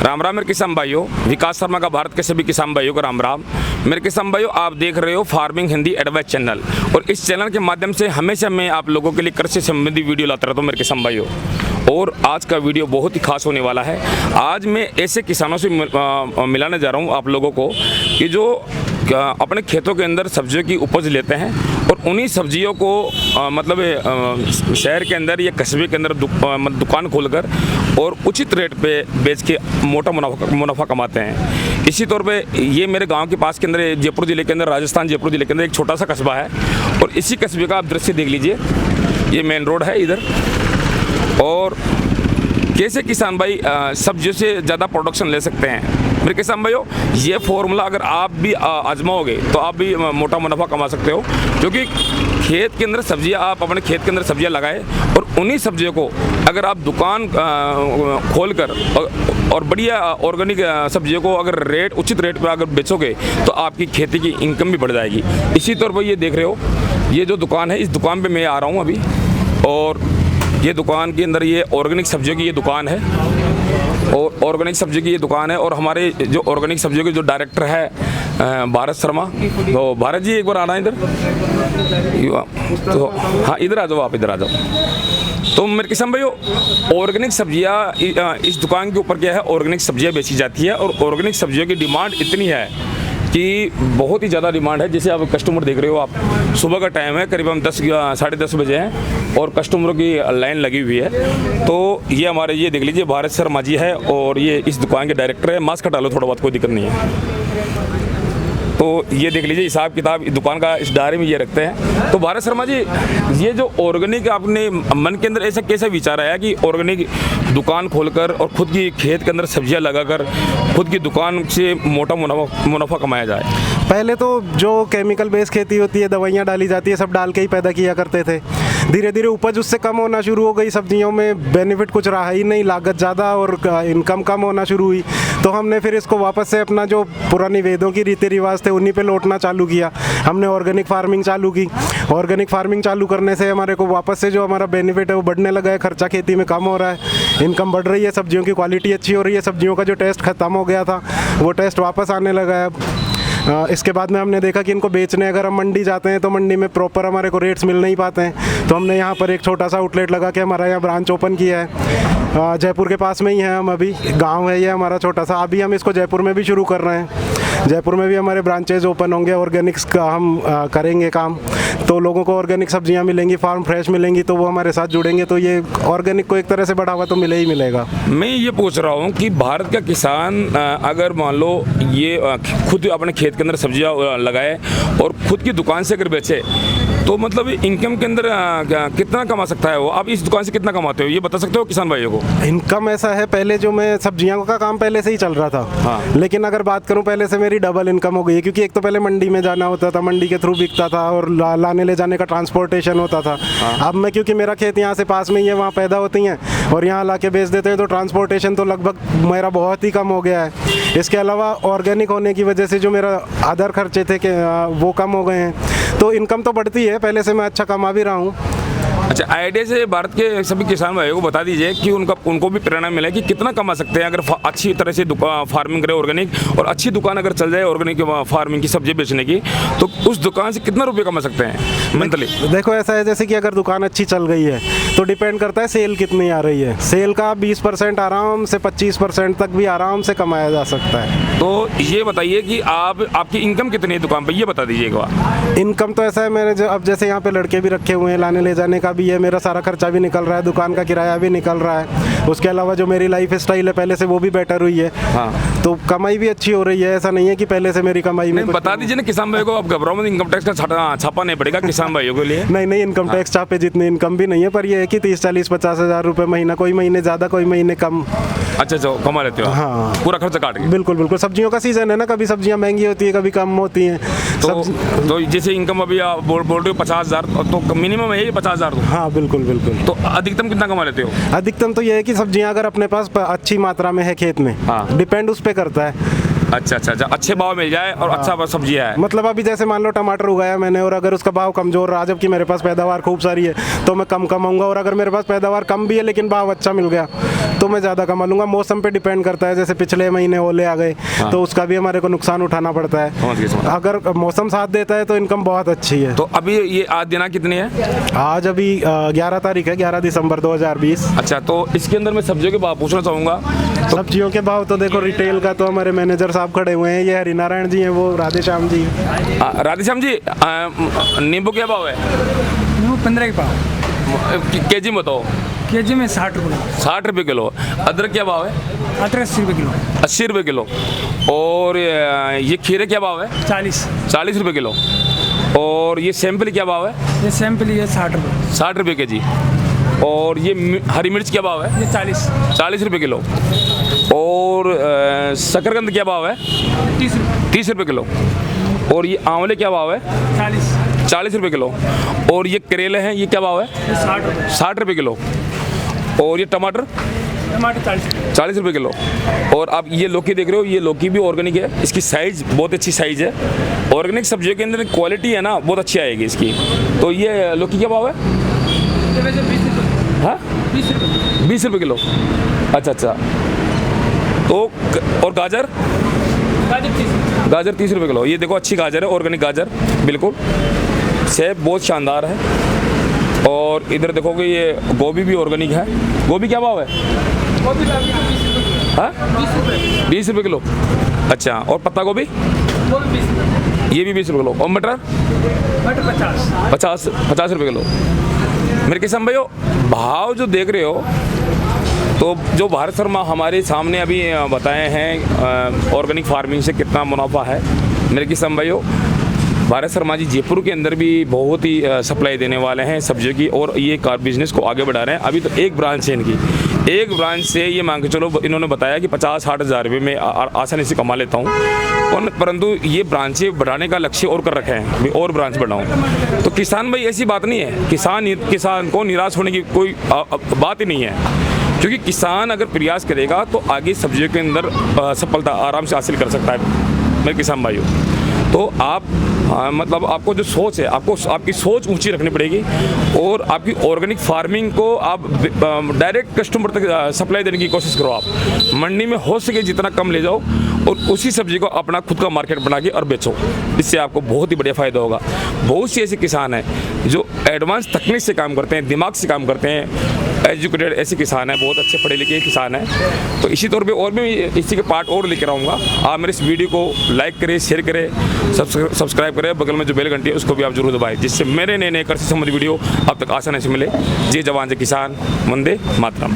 राम राम मेरे किसान भाइयों, विकास शर्मा का भारत के सभी किसान भाइयों को राम राम। मेरे किसान भाइयों, आप देख रहे हो फार्मिंग हिंदी एडवाइस चैनल, और इस चैनल के माध्यम से हमेशा मैं आप लोगों के लिए कृषि संबंधी वीडियो लाता रहता हूँ मेरे किसान भाइयों। और आज का वीडियो बहुत ही खास होने वाला है। आज मैं ऐसे किसानों से मिलाने जा रहा हूँ आप लोगों को कि जो अपने खेतों के अंदर सब्जियों की उपज लेते हैं और उन्हीं सब्जियों को शहर के अंदर या कस्बे के अंदर दुकान खोलकर और उचित रेट पे बेच के मोटा मुनाफा कमाते हैं। इसी तौर पे ये मेरे गांव के पास के अंदर, जयपुर ज़िले के अंदर, राजस्थान जयपुर ज़िले के अंदर एक छोटा सा कस्बा है, और इसी कस्बे का आप दृश्य देख लीजिए। ये मेन रोड है इधर, और कैसे किसान भाई सब्जियों से ज़्यादा प्रोडक्शन ले सकते हैं। मेरे किसान भाइयों, ये फॉर्मूला अगर आप भी आजमाओगे तो आप भी मोटा मुनाफा कमा सकते हो, क्योंकि खेत के अंदर सब्जियां, आप अपने खेत के अंदर सब्जियां लगाए और उन्हीं सब्जियों को अगर आप दुकान खोलकर और बढ़िया ऑर्गेनिक सब्जियों को अगर उचित रेट पर अगर बेचोगे तो आपकी खेती की इनकम भी बढ़ जाएगी। इसी तौर पर ये देख रहे हो, ये जो दुकान है, इस दुकान पर मैं आ रहा हूँ अभी, और ये दुकान के अंदर ये ऑर्गेनिक सब्जियों की ये दुकान है, और ऑर्गेनिक सब्जी की ये दुकान है। और हमारे जो ऑर्गेनिक सब्जियों के जो डायरेक्टर है भारत शर्मा, तो भारत जी एक बार आना इधर, तो हाँ इधर आ जाओ, आप इधर आ जाओ। तो मेरे किसान भाइयों, ऑर्गेनिक सब्जियाँ इस दुकान के ऊपर क्या है, ऑर्गेनिक सब्जियाँ बेची जाती है, और ऑर्गेनिक सब्जियों की डिमांड इतनी है कि बहुत ही ज़्यादा डिमांड है। जैसे आप कस्टमर देख रहे हो, आप सुबह का टाइम है, करीबन 10 साढ़े 10 बजे हैं और कस्टमरों की लाइन लगी हुई है। तो ये हमारे, ये देख लीजिए, भारत शर्मा जी है, और ये इस दुकान के डायरेक्टर है। मास्क हटा लो थोड़ा बहुत, कोई दिक्कत नहीं है। तो ये देख लीजिए, हिसाब किताब दुकान का इस डायरी में ये रखते हैं। तो भारत शर्मा जी, ये जो ऑर्गेनिक आपने मन के अंदर ऐसा कैसा विचार आया कि ऑर्गेनिक दुकान खोलकर और खुद की खेत के अंदर सब्जियां लगाकर खुद की दुकान से मोटा मुनाफा कमाया जाए? पहले तो जो केमिकल बेस खेती होती है, दवाइयाँ डाली जाती है, सब डाल के ही पैदा किया करते थे। धीरे धीरे उपज उससे कम होना शुरू हो गई, सब्जियों में बेनिफिट कुछ रहा ही नहीं, लागत ज़्यादा और इनकम कम होना शुरू हुई। तो हमने फिर इसको वापस से अपना जो पुरानी वेदों की रीति रिवाज थे उन्हीं पे लौटना चालू किया। हमने ऑर्गेनिक फार्मिंग चालू की। ऑर्गेनिक फार्मिंग चालू करने से हमारे को वापस से जो हमारा बेनिफिट है वो बढ़ने लगा है, खर्चा खेती में कम हो रहा है, इनकम बढ़ रही है, सब्जियों की क्वालिटी अच्छी हो रही है, सब्जियों का जो टेस्ट ख़त्म हो गया था वो टेस्ट वापस आने लगा है। इसके बाद में हमने देखा कि इनको बेचने अगर हम मंडी जाते हैं तो मंडी में प्रॉपर हमारे को रेट्स मिल नहीं पाते हैं। तो हमने यहाँ पर एक छोटा सा आउटलेट लगा के हमारा यहाँ ब्रांच ओपन किया है। जयपुर के पास में ही है, हम अभी गांव है ये हमारा छोटा सा। अभी हम इसको जयपुर में भी शुरू कर रहे हैं। जयपुर में भी हमारे ब्रांचेज ओपन होंगे, ऑर्गेनिक्स का हम करेंगे काम, तो लोगों को ऑर्गेनिक सब्जियां मिलेंगी, फार्म फ्रेश मिलेंगी, तो वो हमारे साथ जुड़ेंगे। तो ये ऑर्गेनिक को एक तरह से बढ़ावा तो मिले ही मिलेगा। मैं ये पूछ रहा हूँ कि भारत का किसान अगर मान लो ये खुद अपने खेत के अंदर सब्जियां लगाए और खुद की दुकान से अगर बेचे, तो मतलब इनकम के अंदर कितना कमा सकता है वो? आप इस दुकान से कितना कमाते हो, ये बता सकते हो किसान भाइयों को? इनकम ऐसा है, पहले जो मैं सब्जियों का काम पहले से ही चल रहा था। हाँ। लेकिन अगर बात करूं, पहले से मेरी डबल इनकम हो गई है, क्योंकि एक तो पहले मंडी में जाना होता था, मंडी के थ्रू बिकता था और लाने ले जाने का ट्रांसपोर्टेशन होता था। हाँ। अब मैं, क्योंकि मेरा खेत यहाँ से पास में ही है, वहाँ पैदा होती हैं और यहाँ ला के बेच देते हैं, तो ट्रांसपोर्टेशन तो लगभग मेरा बहुत ही कम हो गया है। इसके अलावा ऑर्गेनिक होने की वजह से जो मेरा अदर खर्चे थे वो कम हो गए हैं, तो इनकम तो बढ़ती है। पहले से मैं अच्छा कमा भी रहा हूँ। अच्छा, आइडिया से भारत के सभी किसान भाइयों को बता दीजिए कि उनको भी प्रेरणा मिले कि कितना कमा सकते हैं अगर अच्छी तरह से फार्मिंग करे ऑर्गेनिक, और अच्छी दुकान अगर चल जाए ऑर्गेनिक फार्मिंग की सब्जी बेचने की, तो उस दुकान से कितना रुपये कमा सकते हैं मंथली? देखो ऐसा है, जैसे कि अगर दुकान अच्छी चल गई है तो डिपेंड करता है सेल कितनी आ रही है। सेल का 20% आराम से 25% तक भी आराम से कमाया जा सकता है। तो ये बताइए कि आपकी इनकम कितनी है दुकान पर, ये बता दीजिएगा। इनकम तो ऐसा है, मेरे अब जैसे यहाँ पे लड़के भी रखे हुए हैं, लाने ले जाने का भी है, मेरा सारा खर्चा भी निकल रहा है, दुकान का किराया भी निकल रहा है। उसके अलावा जो मेरी लाइफ स्टाइल है पहले से वो भी बेटर हुई है। हाँ। तो कमाई भी अच्छी हो रही है, ऐसा नहीं है कि पहले से मेरी कमाई में। बता दीजिए ना किसान भाई को, अब घबराओ मत, इनकम टैक्स का छापा नहीं पड़ेगा किसान भाइयों के लिए। नहीं, इनकम टैक्स छापे जितनी इनकम भी नहीं है, पर ये है कि 30-40-50 हज़ार रुपये महीना, कोई महीने ज़्यादा कोई महीने कम। अच्छा, कमा लेते हो? हाँ, पूरा खर्चा काट के। बिल्कुल। सब्जियों का सीजन है ना, कभी सब्जियां महंगी होती है, कभी कम होती हैं। तो जैसे इनकम अभी आप बोल रहे हो 50,000, तो मिनिमम है 50,000? हाँ, बिल्कुल। तो अधिकतम कितना कमा लेते हो? अधिकतम तो ये है कि सब्जियां अगर अपने पास अच्छी मात्रा में है खेत में, हाँ। डिपेंड उस पे करता है। अच्छा, अच्छे भाव मिल जाए और अच्छा सब्जियां है। मतलब अभी जैसे मान लो टमाटर उगाया मैंने और अगर उसका भाव कमजोर रहा, जबकि मेरे पास पैदावार खूब सारी है, तो मैं कम कमाऊंगा। और अगर मेरे पास पैदावार कम भी है लेकिन भाव अच्छा मिल गया तो मैं ज़्यादा कमा लूँगा। मौसम पे डिपेंड करता है, जैसे पिछले महीने ओले आ गए तो उसका भी हमारे को नुकसान उठाना पड़ता है। अगर मौसम साथ देता है तो इनकम बहुत अच्छी है। तो अभी ये आज दिना कितनी है? आज अभी 11 तारीख है, 11 दिसंबर 2020। अच्छा, तो इसके अंदर मैं सब्जियों के भाव पूछना चाहूँगा। सब्जियों के भाव तो देखो, रिटेल का तो हमारे मैनेजर साहब खड़े हुए हैं, ये हरिनारायण जी हैं, वो राधेश्याम जी। राधेश्याम जी, नींबू क्या भाव है? नींबू 15 के पाव। केजी में बताओ। केजी में 60 रुपये। 60 रुपये किलो। अदरक क्या भाव है? अदरक 80 रुपये किलो। 80 रुपये किलो। और ये खीरे क्या भाव है? 40 रुपये किलो। और ये सैंपल क्या भाव है? ये सैंपल ये 60 रुपये। 60 रुपये के जी। और ये हरी मिर्च क्या भाव है? ये 40 रुपये किलो। और शकरकंद क्या भाव है? 30 रुपये किलो। और ये आंवले क्या भाव है? 40 रुपये किलो। और ये करेले हैं, ये क्या भाव है? 60 रुपये किलो। और ये टमाटर 40 रुपये किलो। और आप ये लौकी देख रहे हो, ये लौकी भी ऑर्गेनिक है, इसकी साइज़ बहुत अच्छी साइज़ है। ऑर्गेनिक सब्जियों के अंदर क्वालिटी है ना, बहुत अच्छी आएगी इसकी। तो ये लौकी क्या भाव है? 20 रुपये किलो। अच्छा। तो और गाजर 30 रुपये किलो। ये देखो अच्छी गाजर है, ऑर्गेनिक गाजर बिल्कुल। सेब बहुत शानदार है। और इधर देखोगे ये गोभी भी ऑर्गेनिक है। गोभी क्या भाव है? 20 रुपये किलो। अच्छा, और पत्ता गोभी? ये भी 20 रुपये किलो। और मटर? 50 रुपये किलो। मेरे किसान भाइयों, भाव जो देख रहे हो, तो जो भारत शर्मा हमारे सामने अभी बताए हैं ऑर्गेनिक फार्मिंग से कितना मुनाफा है। मेरे किसान भाइयों, भारत शर्मा जी जयपुर के अंदर भी बहुत ही सप्लाई देने वाले हैं सब्जियों की, और ये कार बिजनेस को आगे बढ़ा रहे हैं। अभी तो एक ब्रांच है इनकी, एक ब्रांच से ये मान के चलो, इन्होंने बताया कि 50-60 हज़ार रुपये में आसानी से कमा लेता हूँ। और परंतु ये ब्रांचें बढ़ाने का लक्ष्य और कर रखे हैं, और ब्रांच बढ़ाऊँ। तो किसान भाई ऐसी बात नहीं है, किसान को निराश होने की कोई बात ही नहीं है, क्योंकि किसान अगर प्रयास करेगा तो आगे सब्जियों के अंदर सफलता आराम से हासिल कर सकता है। मेरे किसान भाइयों, तो आप मतलब आपको जो सोच है, आपकी सोच ऊंची रखनी पड़ेगी, और आपकी ऑर्गेनिक फार्मिंग को आप डायरेक्ट कस्टमर तक सप्लाई देने की कोशिश करो। आप मंडी में हो सके जितना कम ले जाओ, और उसी सब्जी को अपना खुद का मार्केट बना के और बेचो। इससे आपको बहुत ही बढ़िया फ़ायदा होगा। बहुत से ऐसे किसान हैं जो एडवांस तकनीक से काम करते हैं, दिमाग से काम करते हैं, एजुकेटेड ऐसे किसान हैं, बहुत अच्छे पढ़े लिखे किसान हैं। तो इसी तौर पे और भी इसी के पार्ट और लेकर आऊँगा। आप मेरे इस वीडियो को लाइक करें, शेयर करें, सब्सक्राइब करें, बगल में जो बेल घंटी है उसको भी आप जरूर दबाएं, जिससे मेरे नए कृषि संबंधी वीडियो आप तक आसानी से मिले। जय जवान जय किसान, वंदे मातरम।